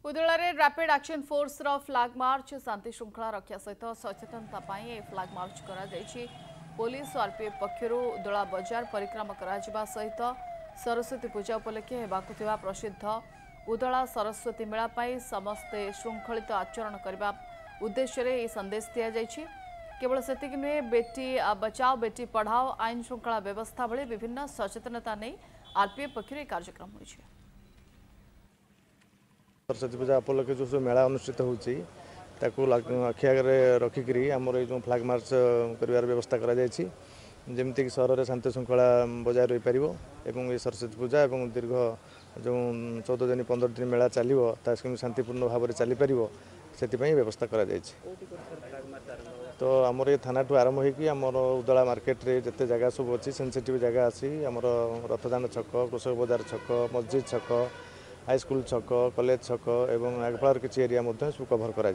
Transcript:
उदलारे rapid action force रो flag march शांति श्रृंखला रक्षा सहित सचेतनता flag march करा पुलिस और आरपीएफ पक्षर उदला बजार परिक्रमा करा सहित सरस्वती पूजा उपलक्षे होगा प्रसिद्ध उदला सरस्वती मेला समस्ते श्रृंखलित आचरण करने उद्देश्य संदेश दि जाइए। केवल सेतिक नुहे बेटी बचाओ बेटी पढ़ाओ आईन श्रृंखला व्यवस्था भली विभिन्न सचेतनता नहीं आरपीएफ पक्षर कार्यक्रम हो। सरस्वती पूजा उपलक्षे जो मेला अनुष्ठित होची आखि आगे रखिकी आमर ये फ्लैग मार्च कर व्यवस्था करमती सहर में शांति श्रृंखला बजाय रही पार और ये सरस्वती पूजा और दीर्घ जो 14 दिन 15 दिन मेला चलो शांतिपूर्ण भाव में चली पार से व्यवस्था कर तो आमर ये थाना ठू आरंभ होमर उदला मार्केट रे जिते जगह सब अच्छी सेंसिटिव जगह अच्छी आमर रथदान छक कृषक बजार छक मस्जिद छक हाईस्कल छक कॉलेज छक और आगपाड़ किसी एरिया सब कभर करा।